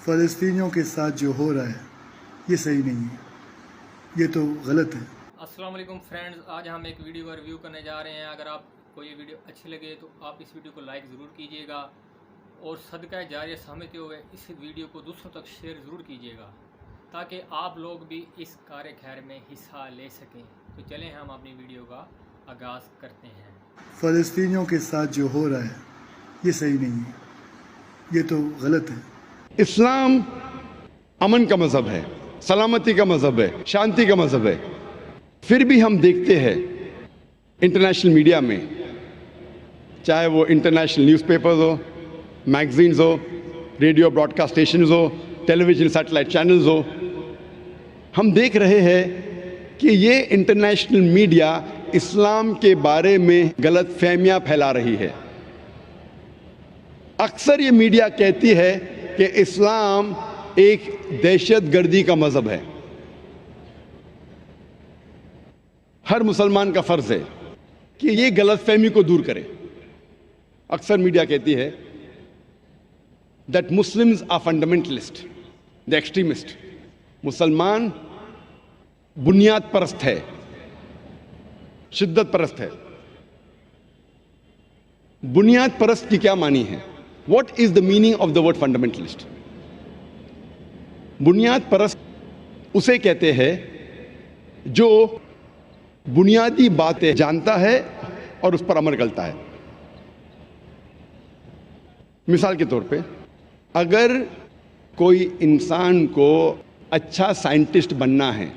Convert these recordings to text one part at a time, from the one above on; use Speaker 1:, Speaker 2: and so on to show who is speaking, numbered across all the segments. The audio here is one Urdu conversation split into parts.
Speaker 1: فلسطینیوں کے ساتھ جو ہو رہا ہے یہ صحیح نہیں ہے، یہ تو غلط ہے۔
Speaker 2: السلام علیکم فرینڈز، آج ہم ایک ویڈیو کا ریویو کرنے جا رہے ہیں۔ اگر آپ کو یہ ویڈیو اچھی لگے تو آپ اس ویڈیو کو لائک ضرور کیجئے گا اور صدقہ جاریہ سمجھتے ہوئے اس ویڈیو کو دوسروں تک شیئر ضرور کیجئے گا تاکہ آپ لوگ بھی اس کار خیر میں حصہ لے سکیں۔ تو چلیں ہم اپنی ویڈیو کا آغاز کرتے ہیں۔
Speaker 1: فلسطینیوں کے ساتھ جو ہو رہا ہے یہ صحیح نہیں ہے، یہ تو غلط ہے۔
Speaker 3: اسلام امن کا مذہب ہے، سلامتی کا مذہب ہے، شانتی کا مذہب ہے۔ پھر بھی ہم دیکھتے ہیں انٹرنیشنل میڈیا میں، چاہے وہ انٹرنیشنل نیوز پیپرز ہو، میگزینز ہو، ریڈیو براڈ کاسٹ اسٹیشنز ہو، ٹیلی ویژن سیٹلائٹ چینلز ہو، ہم دیکھ رہے ہیں کہ یہ انٹرنیشنل میڈیا اسلام کے بارے میں غلط فہمیاں پھیلا رہی ہے۔ اکثر یہ میڈیا کہتی ہے کہ اسلام ایک دہشت گردی کا مذہب ہے۔ ہر مسلمان کا فرض ہے کہ یہ غلط فہمی کو دور کرے۔ اکثر میڈیا کہتی ہے that Muslims are fundamentalist, the extremist. مسلمان بنیاد پرست ہے، شدت پرست ہے۔ بنیاد پرست کی کیا معنی ہے؟ What is the meaning of the word fundamentalist? بنیاد پرست اسے کہتے ہیں جو بنیادی باتیں جانتا ہے اور اس پر عمل کرتا ہے۔ مثال کے طور پہ اگر کوئی انسان کو اچھا سائنٹسٹ بننا ہے،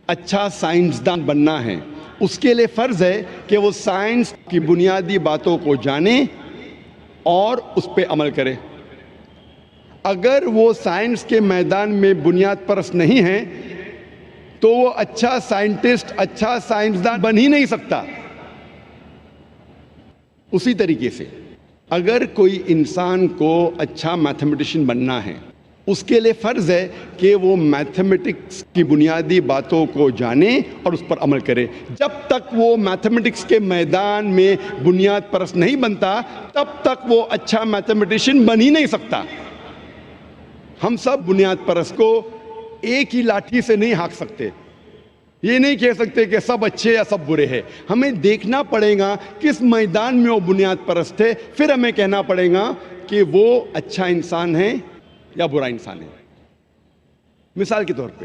Speaker 3: اچھا سائنسدان بننا ہے، اس کے لیے فرض ہے کہ وہ سائنس کی بنیادی باتوں کو جانے اور اس پہ عمل کرے۔ اگر وہ سائنس کے میدان میں بنیاد پرست نہیں ہے تو وہ اچھا سائنٹسٹ، اچھا سائنسدان بن ہی نہیں سکتا۔ اسی طریقے سے اگر کوئی انسان کو اچھا میتھمیٹیشین بننا ہے، اس کے لیے فرض ہے کہ وہ میتھمیٹکس کی بنیادی باتوں کو جانے اور اس پر عمل کرے۔ جب تک وہ میتھمیٹکس کے میدان میں بنیاد پرست نہیں بنتا تب تک وہ اچھا میتھمیٹیشین بن ہی نہیں سکتا۔ ہم سب بنیاد پرست کو ایک ہی لاٹھی سے نہیں ہانک سکتے۔ یہ نہیں کہہ سکتے کہ سب اچھے یا سب برے ہیں۔ ہمیں دیکھنا پڑے گا کس میدان میں وہ بنیاد پرست ہے، پھر ہمیں کہنا پڑے گا کہ وہ اچھا انسان ہے یا برا انسان ہے۔ مثال کے طور پہ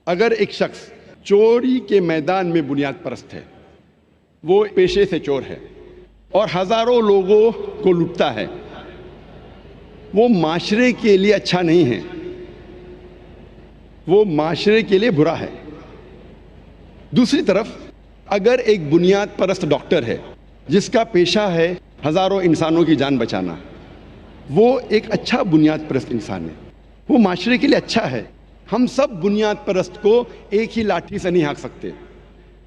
Speaker 3: اگر ایک شخص چوری کے میدان میں بنیاد پرست ہے، وہ پیشے سے چور ہے اور ہزاروں لوگوں کو لوٹتا ہے، وہ معاشرے کے لیے اچھا نہیں ہے، وہ معاشرے کے لیے برا ہے۔ دوسری طرف اگر ایک بنیاد پرست ڈاکٹر ہے جس کا پیشہ ہے ہزاروں انسانوں کی جان بچانا، وہ ایک اچھا بنیاد پرست انسان ہے، وہ معاشرے کے لیے اچھا ہے۔ ہم سب بنیاد پرست کو ایک ہی لاٹھی سے نہیں ہانک سکتے۔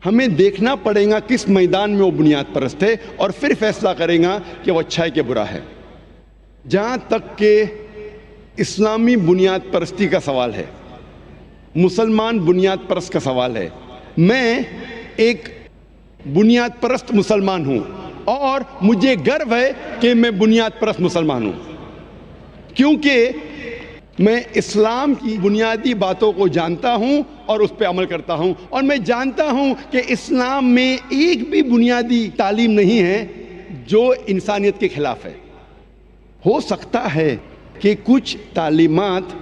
Speaker 3: ہمیں دیکھنا پڑے گا کس میدان میں وہ بنیاد پرست ہے اور پھر فیصلہ کرے گا کہ وہ اچھا ہے کہ برا ہے۔ جہاں تک کہ اسلامی بنیاد پرستی کا سوال ہے، مسلمان بنیاد پرست کا سوال ہے، میں ایک بنیاد پرست مسلمان ہوں اور مجھے گرو ہے کہ میں بنیاد پرست مسلمان ہوں، کیونکہ میں اسلام کی بنیادی باتوں کو جانتا ہوں اور اس پہ عمل کرتا ہوں، اور میں جانتا ہوں کہ اسلام میں ایک بھی بنیادی تعلیم نہیں ہے جو انسانیت کے خلاف ہے۔ ہو سکتا ہے کہ کچھ تعلیمات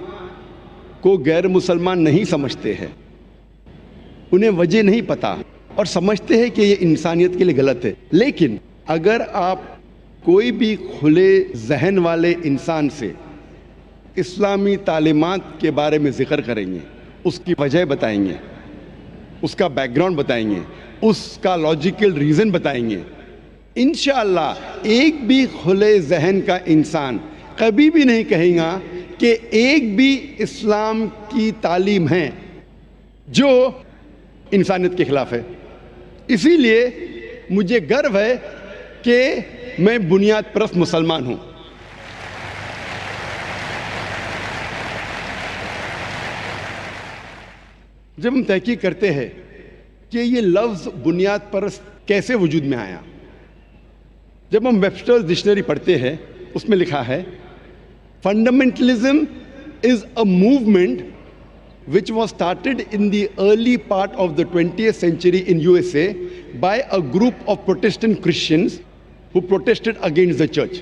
Speaker 3: کو غیر مسلمان نہیں سمجھتے ہیں، انہیں وجہ نہیں پتا اور سمجھتے ہیں کہ یہ انسانیت کے لیے غلط ہے، لیکن اگر آپ کوئی بھی کھلے ذہن والے انسان سے اسلامی تعلیمات کے بارے میں ذکر کریں گے، اس کی وجہ بتائیں گے، اس کا بیک گراؤنڈ بتائیں گے، اس کا لاجیکل ریزن بتائیں گے، انشاءاللہ ایک بھی کھلے ذہن کا انسان کبھی بھی نہیں کہے گا کہ ایک بھی اسلام کی تعلیم ہے جو انسانیت کے خلاف ہے۔ اسی لیے مجھے گرو ہے کہ میں بنیاد پرست مسلمان ہوں۔ جب ہم تحقیق کرتے ہیں کہ یہ لفظ بنیاد پرست کیسے وجود میں آیا، جب ہم ویبسٹرز ڈکشنری پڑھتے ہیں اس میں لکھا ہے Fundamentalism is a movement which was started in the early part of the 20th century in USA by a group of Protestant Christians who protested against the church.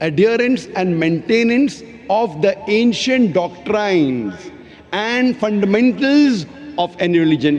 Speaker 3: adherence and maintenance of the ancient doctrines and fundamentals of any religion.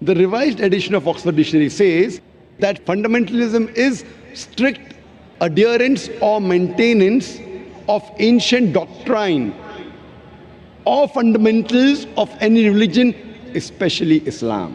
Speaker 3: The revised edition of Oxford Dictionary says that fundamentalism is strict adherence or maintenance of ancient doctrine or fundamentals of any religion, especially Islam.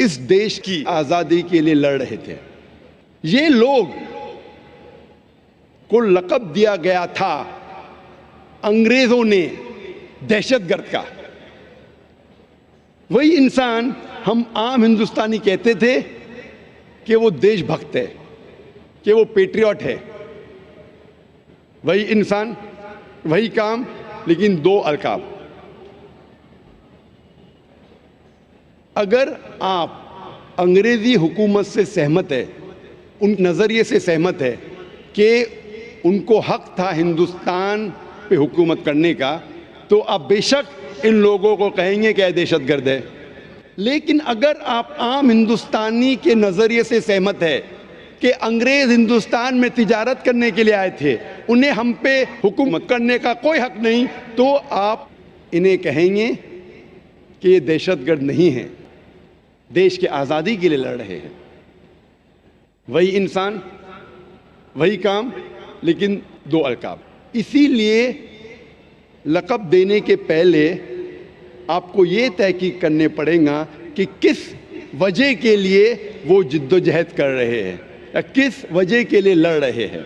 Speaker 3: اس دیش کی آزادی کے لیے لڑ رہے تھے. یہ لوگ کو لقب دیا گیا تھا انگریزوں نے دہشت گرد کا. وہی انسان ہم عام ہندوستانی کہتے تھے کہ وہ دیش بھکت ہے, کہ وہ پیٹریوٹ ہے. وہی انسان, وہی کام, لیکن دو القاب. اگر آپ انگریزی حکومت سے سہمت ہے, ان نظریے سے سہمت ہے کہ ان کو حق تھا ہندوستان پہ حکومت کرنے کا, تو آپ بے شک ان لوگوں کو کہیں گے کہ یہ دہشت گرد ہے. لیکن اگر آپ عام ہندوستانی کے نظریے سے سہمت ہے کہ انگریز ہندوستان میں تجارت کرنے کے لیے آئے تھے, انہیں ہم پہ حکومت کرنے کا کوئی حق نہیں, تو آپ انہیں کہیں گے کہ یہ دہشت گرد نہیں ہیں, دیش کی آزادی کے لیے لڑ رہے ہیں. وہی انسان, وہی کام, لیکن دو القاب. اسی لیے لقب دینے کے پہلے آپ کو یہ تحقیق کرنے پڑے گا کہ کس وجہ کے لیے وہ جد و جہد کر رہے ہیں یا کس وجہ کے لیے لڑ رہے ہیں.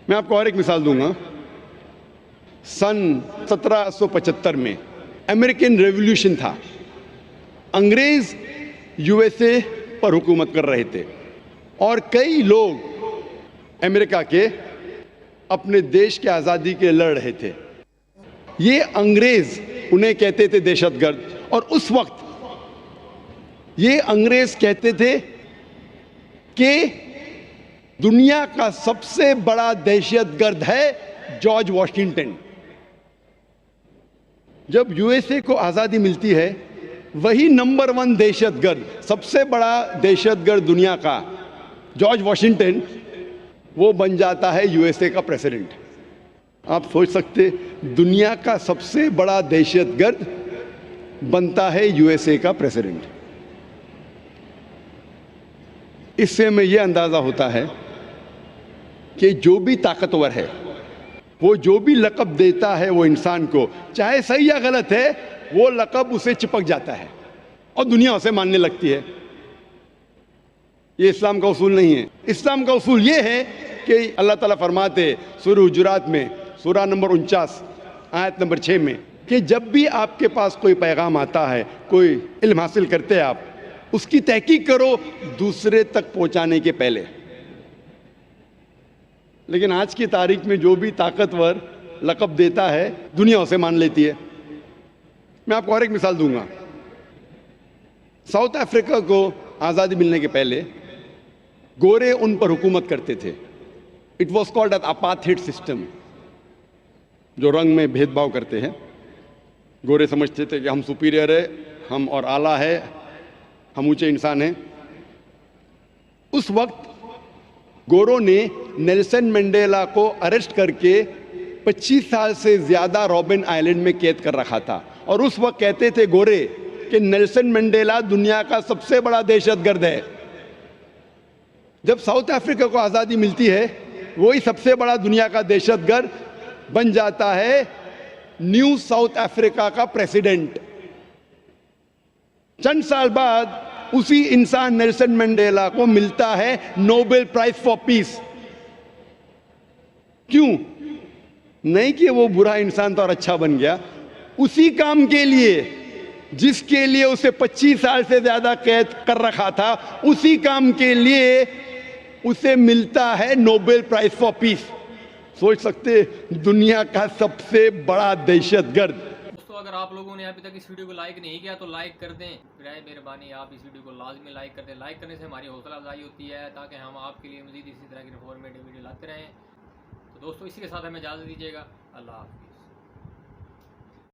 Speaker 3: میں آپ کو اور ایک مثال دوں گا. سن 1775 میں امریکن ریولیوشن تھا. انگریز یو ایس اے پر حکومت کر رہے تھے اور کئی لوگ امریکہ کے اپنے دیش کی آزادی کے لڑ رہے تھے. یہ انگریز انہیں کہتے تھے دہشت گرد, اور اس وقت یہ انگریز کہتے تھے کہ دنیا کا سب سے بڑا دہشت گرد ہے جارج واشنگٹن. جب یو ایس اے کو آزادی ملتی ہے, وہی نمبر 1 دہشت گرد, سب سے بڑا دہشت گرد دنیا کا جارج واشنگٹن, وہ بن جاتا ہے یو ایس اے کا پریزیڈنٹ. آپ سوچ سکتے, دنیا کا سب سے بڑا دہشت گرد بنتا ہے یو ایس اے کا پریزیڈنٹ. اس سے ہمیں یہ اندازہ ہوتا ہے کہ جو بھی طاقتور ہے, وہ جو بھی لقب دیتا ہے وہ انسان کو, چاہے صحیح یا غلط ہے, وہ لقب اسے چپک جاتا ہے اور دنیا اسے ماننے لگتی ہے. یہ اسلام کا اصول نہیں ہے. اسلام کا اصول یہ ہے کہ اللہ تعالیٰ فرماتے سورہ حجرات میں, سورہ نمبر 49 آیت نمبر 6 میں, کہ جب بھی آپ کے پاس کوئی پیغام آتا ہے, کوئی علم حاصل کرتے ہیں آپ, اس کی تحقیق کرو دوسرے تک پہنچانے کے پہلے. لیکن آج کی تاریخ میں جو بھی طاقتور لقب دیتا ہے, دنیا اسے مان لیتی ہے. میں آپ کو اور ایک مثال دوں گا. ساؤتھ افریقہ کو آزادی ملنے کے پہلے گورے ان پر حکومت کرتے تھے. It was called as apartheid system, جو رنگ میں بھید بھاؤ کرتے ہیں. گورے سمجھتے تھے کہ ہم سپیریئر ہے, ہم اور اعلیٰ ہے, ہم اونچے انسان ہیں. اس وقت گوروں نے نیلسن منڈیلا کو اریسٹ کر کے 25 سال سے زیادہ رابن آئلینڈ میں قید کر رکھا تھا, اور اس وقت کہتے تھے گورے کہ نیلسن منڈیلا دنیا کا سب سے بڑا دہشت گرد ہے. جب ساؤتھ افریقہ کو آزادی ملتی ہے, وہی سب سے بڑا دنیا کا دہشت گرد بن جاتا ہے نیو ساؤتھ افریقہ کا پریزیڈنٹ. چند سال بعد اسی انسان نیلسن منڈیلا کو ملتا ہے نوبل پرائز فار پیس. کیوں؟ نہیں کہ وہ برا انسان تھا اور اچھا بن گیا, اسی کام کے لیے جس کے لیے اسے 25 سال سے زیادہ قید کر رکھا تھا, اسی کام کے لیے اسے ملتا ہے نوبل پرائز فار پیس. سوچ سکتے, دنیا کا سب سے بڑا دہشت گرد.
Speaker 2: دوستو, اگر آپ لوگوں نے ابھی تک اس ویڈیو کو لائک نہیں کیا تو لائک کر دیں. برائے مہربانی آپ اس ویڈیو کو لازمی لائک کر دیں. لائک کرنے سے ہماری حوصلہ افزائی ہوتی ہے تاکہ ہم آپ کے لیے مزید اسی طرح کی انفارمیٹیو ویڈیو لاتے رہیں. تو دوستو, اسی کے ساتھ ہمیں اجازت دیجیے گا. اللہ حافظ.